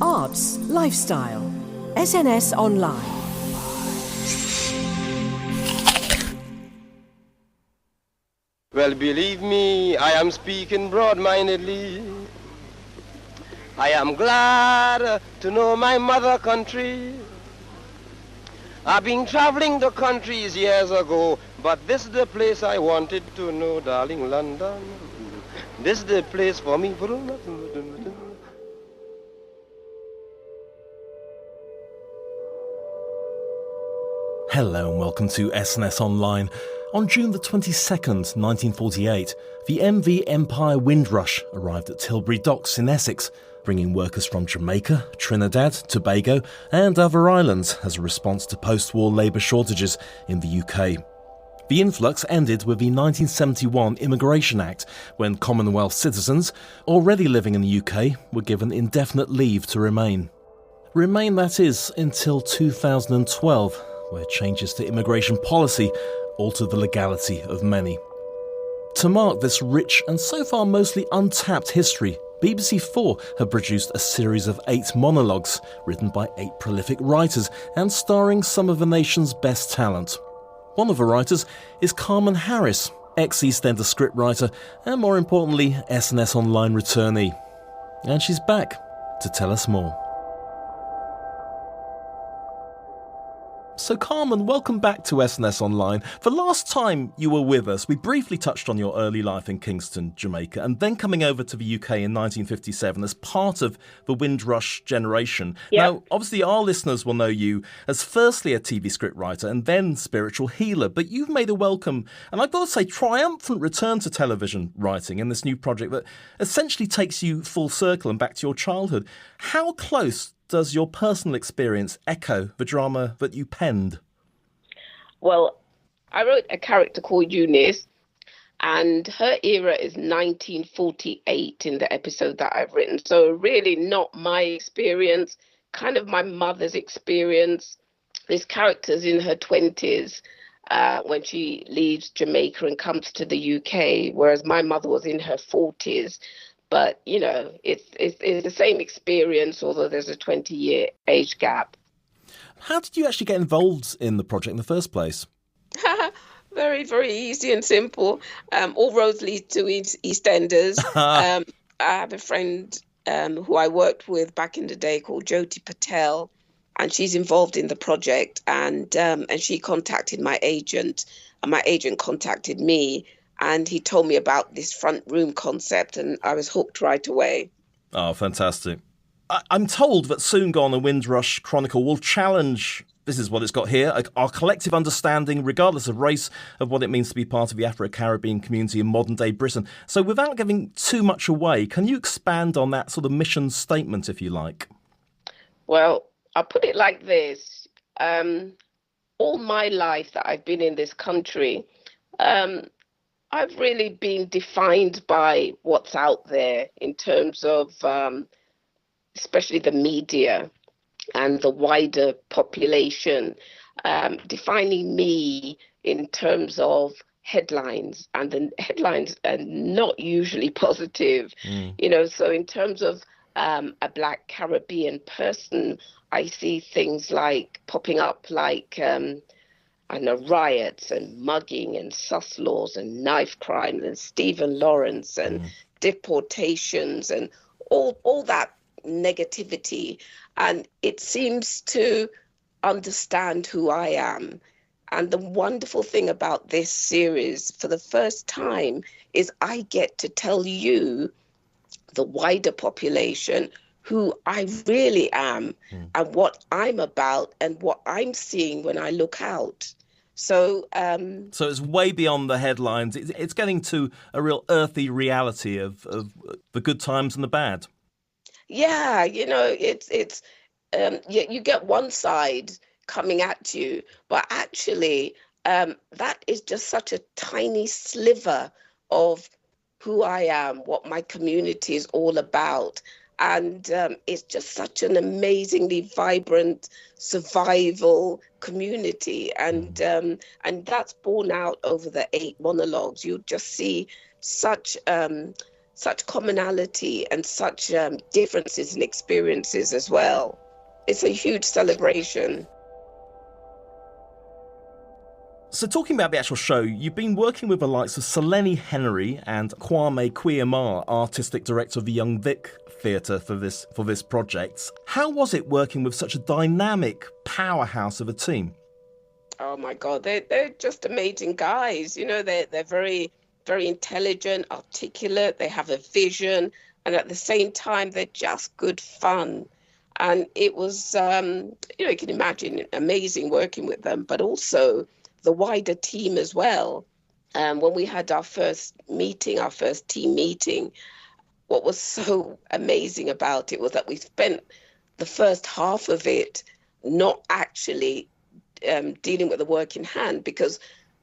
arts, lifestyle. SNS Online. Well, believe me, I am speaking broad-mindedly. I am glad to know my mother country. I've been traveling the countries years ago, but this is the place I wanted to know, darling London. This is the place for me. Hello and welcome to SNS Online. On June the 22nd, 1948, the MV Empire Windrush arrived at Tilbury Docks in Essex, bringing workers from Jamaica, Trinidad, Tobago and other islands as a response to post-war labour shortages in the UK. The influx ended with the 1971 Immigration Act, when Commonwealth citizens already living in the UK were given indefinite leave to remain. Remain, that is, until 2012, where changes to immigration policy altered the legality of many. To mark this rich and so far mostly untapped history, BBC4 have produced a series of 8 monologues written by 8 prolific writers and starring some of the nation's best talent. One of the writers is Carmen Harris, ex-EastEnders scriptwriter and, more importantly, SNS Online returnee. And she's back to tell us more. So Carmen, welcome back to SNS Online. The last time you were with us, we briefly touched on your early life in Kingston, Jamaica, and then coming over to the UK in 1957 as part of the Windrush generation. Yep. Now, obviously our listeners will know you as firstly a TV scriptwriter and then spiritual healer, but you've made a welcome, and I've got to say triumphant return to television writing in this new project that essentially takes you full circle and back to your childhood. How close does your personal experience echo the drama that you penned? Well, I wrote a character called Eunice, and her era is 1948 in the episode that I've written. So really not my experience, kind of my mother's experience. This character's in her 20s when she leaves Jamaica and comes to the UK, whereas my mother was in her 40s. But, you know, it's the same experience, although there's a 20-year age gap. How did you actually get involved in the project in the first place? Very, very easy and simple. All roads lead to EastEnders. I have a friend who I worked with back in the day called Jyoti Patel, and she's involved in the project. And she contacted my agent, and my agent contacted me. And he told me about this front room concept, and I was hooked right away. Oh, fantastic. I'm told that Soon Gone, a Windrush Chronicle will challenge, this is what it's got here, our collective understanding, regardless of race, of what it means to be part of the Afro-Caribbean community in modern-day Britain. So without giving too much away, can you expand on that sort of mission statement, if you like? Well, I'll put it like this. All my life that I've been in this country, I've really been defined by what's out there in terms of especially the media and the wider population, defining me in terms of headlines, and the headlines are not usually positive. You know, so in terms of a Black Caribbean person, I see things like popping up like riots and mugging and sus laws and knife crime and Stephen Lawrence and deportations and all that negativity. And it seems to understand who I am. And the wonderful thing about this series, for the first time, is I get to tell you, the wider population, who I really am and what I'm about and what I'm seeing when I look out. So it's way beyond the headlines. It's getting to a real earthy reality of the good times and the bad. Yeah, you know, it's you get one side coming at you, but actually that is just such a tiny sliver of who I am, what my community is all about. And it's just such an amazingly vibrant survival community. And that's borne out over the 8 monologues. You just see such such commonality and such differences in experiences as well. It's a huge celebration. So talking about the actual show, you've been working with the likes of Selene Henry and Kwame Kwei-Armah, artistic director of the Young Vic Theatre for this project. How was it working with such a dynamic powerhouse of a team? Oh my God, they're just amazing guys. You know, they're very, very intelligent, articulate. They have a vision, and at the same time, they're just good fun. And it was, you can imagine, amazing working with them, but also the wider team as well. When we had our first team meeting, what was so amazing about it was that we spent the first half of it not actually dealing with the work in hand, because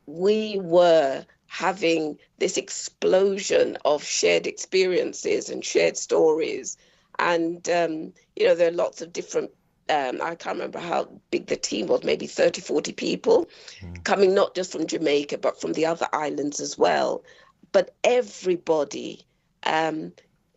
we were having this explosion of shared experiences and shared stories. And, there are lots of different, I can't remember how big the team was, maybe 30, 40 people coming not just from Jamaica, but from the other islands as well. But everybody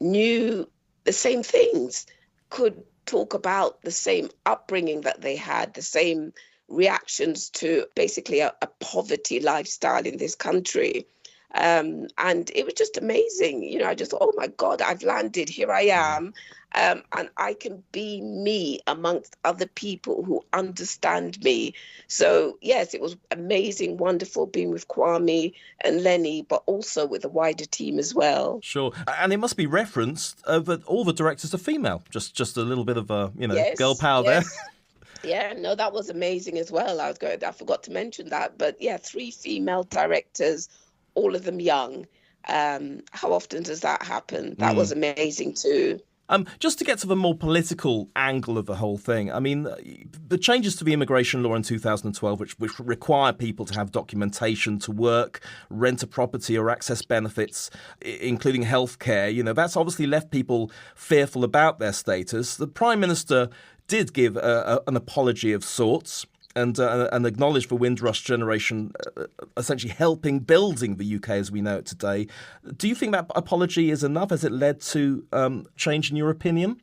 knew the same things, could talk about the same upbringing that they had, the same reactions to basically a poverty lifestyle in this country. And it was just amazing. I just thought, oh my God, I've landed, here I am. And I can be me amongst other people who understand me. So yes, it was amazing, wonderful being with Kwame and Lenny, but also with the wider team as well. Sure. And it must be referenced that all the directors are female. Just a little bit of Yes, girl power yes. there. Yeah, no, that was amazing as well. I forgot to mention that. But yeah, 3 female directors, all of them young. How often does that happen? That was amazing too. Just to get to the more political angle of the whole thing, I mean, the changes to the immigration law in 2012, which require people to have documentation to work, rent a property or access benefits, including healthcare, that's obviously left people fearful about their status. The Prime Minister did give an apology of sorts and acknowledged the Windrush generation essentially helping building the UK as we know it today. Do you think that apology is enough? Has it led to change in your opinion?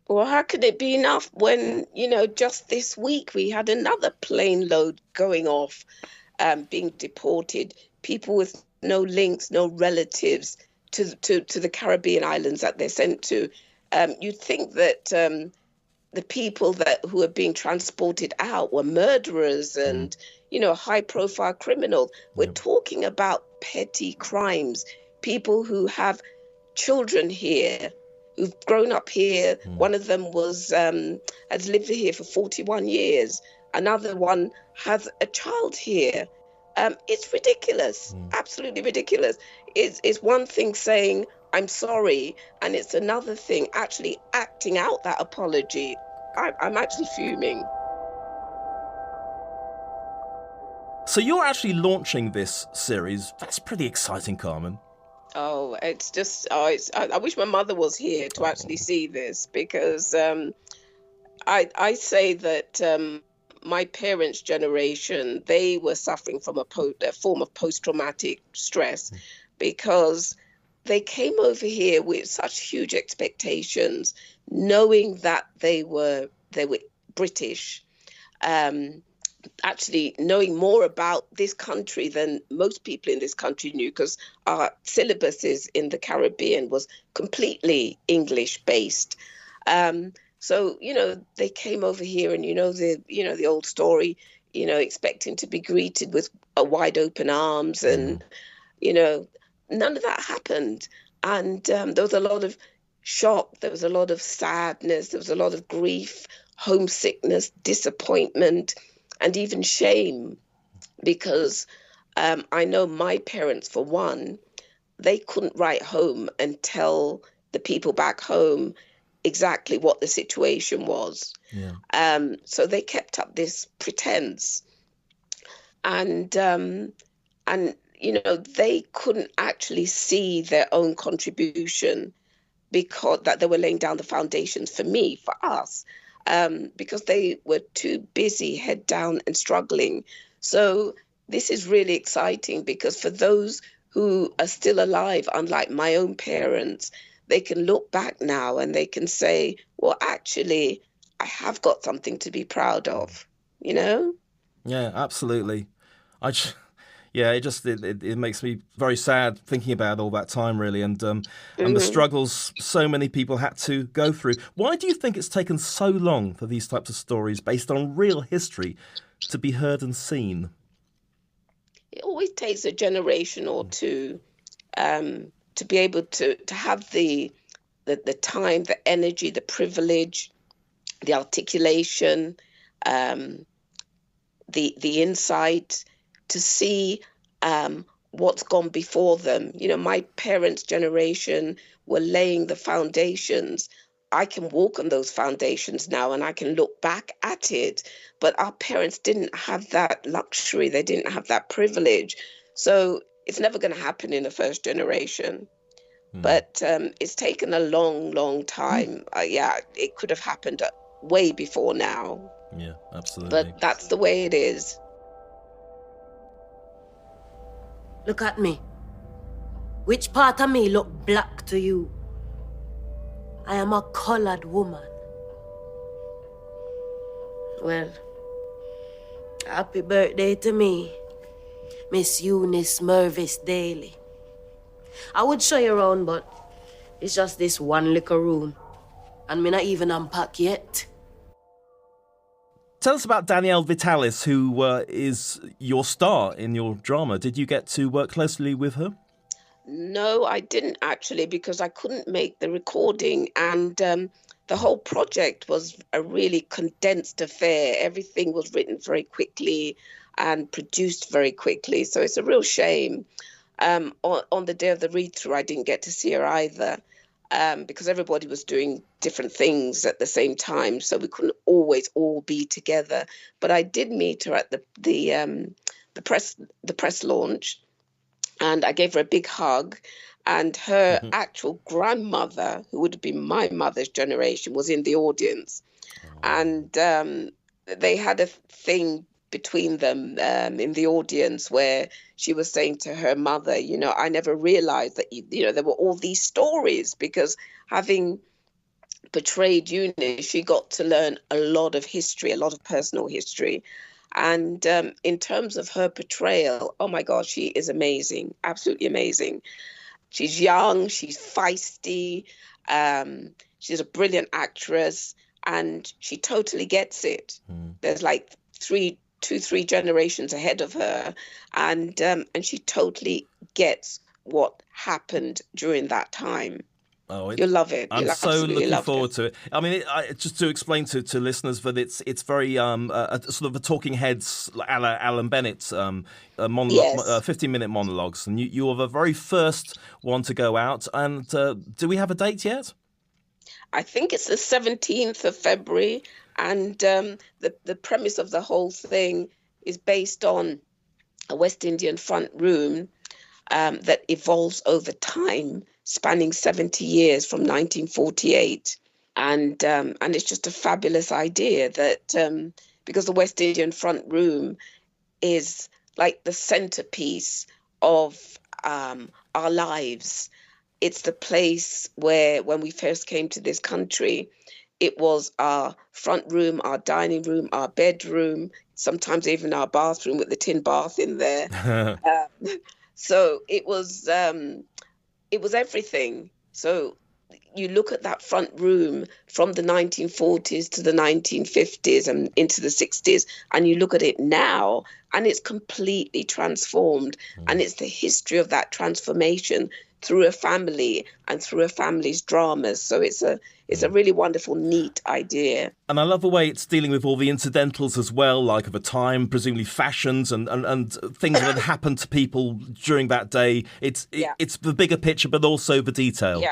Well, how could it be enough when, just this week we had another plane load going off, being deported, people with no links, no relatives to the Caribbean islands that they're sent to. You'd think that the people who are being transported out were murderers and, high-profile criminals. We're talking about petty crimes, people who have children here, who've grown up here. One of them has lived here for 41 years. Another one has a child here. It's ridiculous, absolutely ridiculous. It's one thing saying, I'm sorry, and it's another thing actually acting out that apology. I'm actually fuming. So you're actually launching this series. That's pretty exciting, Carmen. Oh, it's just, I wish my mother was here to actually see this, because I say that my parents' generation, they were suffering from a form of post-traumatic stress, because they came over here with such huge expectations, knowing that they were British, actually knowing more about this country than most people in this country knew, because our syllabuses in the Caribbean was completely English based. So, they came over here and, the old story, expecting to be greeted with wide open arms and, none of that happened. And there was a lot of shock, there was a lot of sadness, there was a lot of grief, homesickness, disappointment, and even shame. Because I know my parents, for one, they couldn't write home and tell the people back home exactly what the situation was. Yeah. So they kept up this pretense. And they couldn't actually see their own contribution, because that they were laying down the foundations for me, for us, because they were too busy, head down and struggling. So this is really exciting, because for those who are still alive, unlike my own parents, they can look back now and they can say, well, actually, I have got something to be proud of, you know? Yeah, absolutely. Yeah, it makes me very sad thinking about all that time, really, and the struggles so many people had to go through. Why do you think it's taken so long for these types of stories based on real history to be heard and seen? It always takes a generation or two to be able to have the time, the energy, the privilege, the articulation, the insight to see what's gone before them. You know, my parents' generation were laying the foundations. I can walk on those foundations now and I can look back at it. But our parents didn't have that luxury. They didn't have that privilege. So it's never going to happen in the first generation. But it's taken a long, long time. Yeah, it could have happened way before now. Yeah, absolutely. But that's the way it is. Look at me. Which part of me look black to you? I am a colored woman. Well, happy birthday to me, Miss Eunice Mervis Daly. I would show you around, but it's just this one little room. And me not even unpack yet. Tell us about Danielle Vitalis, who is your star in your drama. Did you get to work closely with her? No, I didn't actually, because I couldn't make the recording. And the whole project was a really condensed affair. Everything was written very quickly and produced very quickly. So it's a real shame. On the day of the read-through, I didn't get to see her either. Because everybody was doing different things at the same time, so we couldn't always all be together. But I did meet her at the press launch, and I gave her a big hug. And her actual grandmother, who would have been my mother's generation, was in the audience, and they had a thing between them in the audience where she was saying to her mother, you know, I never realized that, you know, there were all these stories, because having portrayed Eunice, she got to learn a lot of history, a lot of personal history. And in terms of her portrayal, oh my God, she is amazing, absolutely amazing. She's young, she's feisty, she's a brilliant actress, and she totally gets it. There's like two, three generations ahead of her, and she totally gets what happened during that time. Oh, you'll love it. I'm so looking forward to it. I mean, just to explain to listeners that it's very sort of a talking heads a la Alan Bennett's 15-minute monologues, and you are the very first one to go out. And do we have a date yet? I think it's the 17th of February. And the premise of the whole thing is based on a West Indian front room that evolves over time, spanning 70 years from 1948. And it's just a fabulous idea that because the West Indian front room is like the centerpiece of our lives. It's the place where, when we first came to this country, it was our front room, our dining room, our bedroom, sometimes even our bathroom with the tin bath in there. So it was everything. So you look at that front room from the 1940s to the 1950s and into the 60s, and you look at it now, and it's completely transformed. And it's the history of that transformation through a family and through a family's dramas. So it's a really wonderful, neat idea. And I love the way it's dealing with all the incidentals as well, like of a time, presumably fashions and things that had happened to people during that day. It's the bigger picture, but also the detail.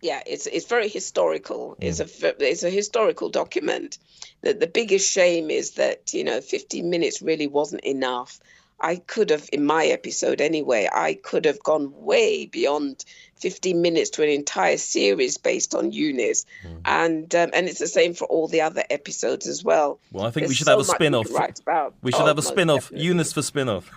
Yeah, it's very historical. It's a historical document. The biggest shame is that, 15 minutes really wasn't enough. I could have, in my episode anyway, I could have gone way beyond 15 minutes to an entire series based on Eunice. And it's the same for all the other episodes as well. Well, I think we There's should so have a much spin-off. we could write about. We should have a most spin-off, definitely. Eunice for spin-off.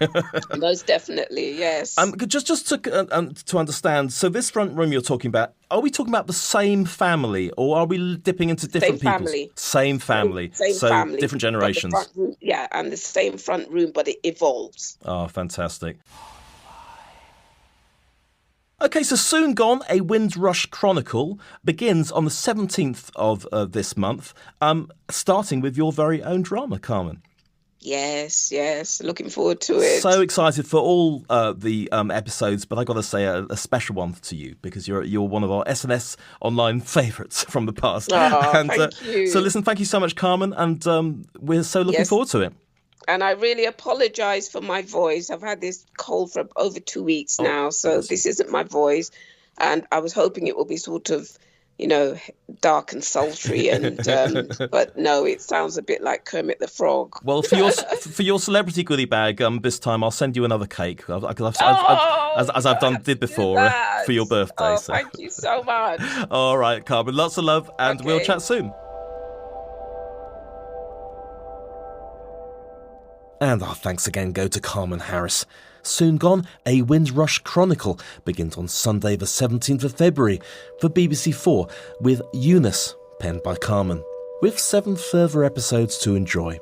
Most definitely, yes. Just to understand, so this front room you're talking about, are we talking about the same family, or are we dipping into different Same people's? family. Same family. Same so family, different but the generations. front room, yeah, and the same front room, but it evolves. Oh, fantastic. Okay, so Soon Gone, a Windrush Chronicle, begins on the 17th of this month, starting with your very own drama, Carmen. Yes, looking forward to it. So excited for all the episodes, but I got to say a special one to you because you're one of our SNS Online favourites from the past. Thank you. So listen, thank you so much, Carmen, and we're so looking forward to it. And I really apologise for my voice. I've had this cold for over 2 weeks now, so this isn't my voice. And I was hoping it will be sort of, dark and sultry, and but no, it sounds a bit like Kermit the Frog. Well, for your celebrity goodie bag, this time I'll send you another cake, as I've did before for your birthday. Oh, so. thank you so much. All right, Carmen, lots of love, and we'll chat soon. And our thanks again go to Carmen Harris. Soon Gone, a Windrush Chronicle begins on Sunday the 17th of February for BBC 4 with Eunice, penned by Carmen, with 7 further episodes to enjoy.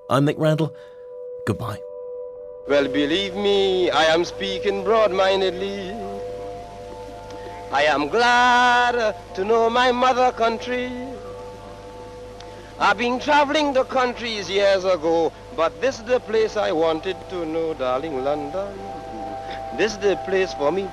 I'm Nick Randall. Goodbye. Well, believe me, I am speaking broad-mindedly. I am glad to know my mother country. I've been traveling the countries years ago, but this is the place I wanted to know, darling London. This is the place for me.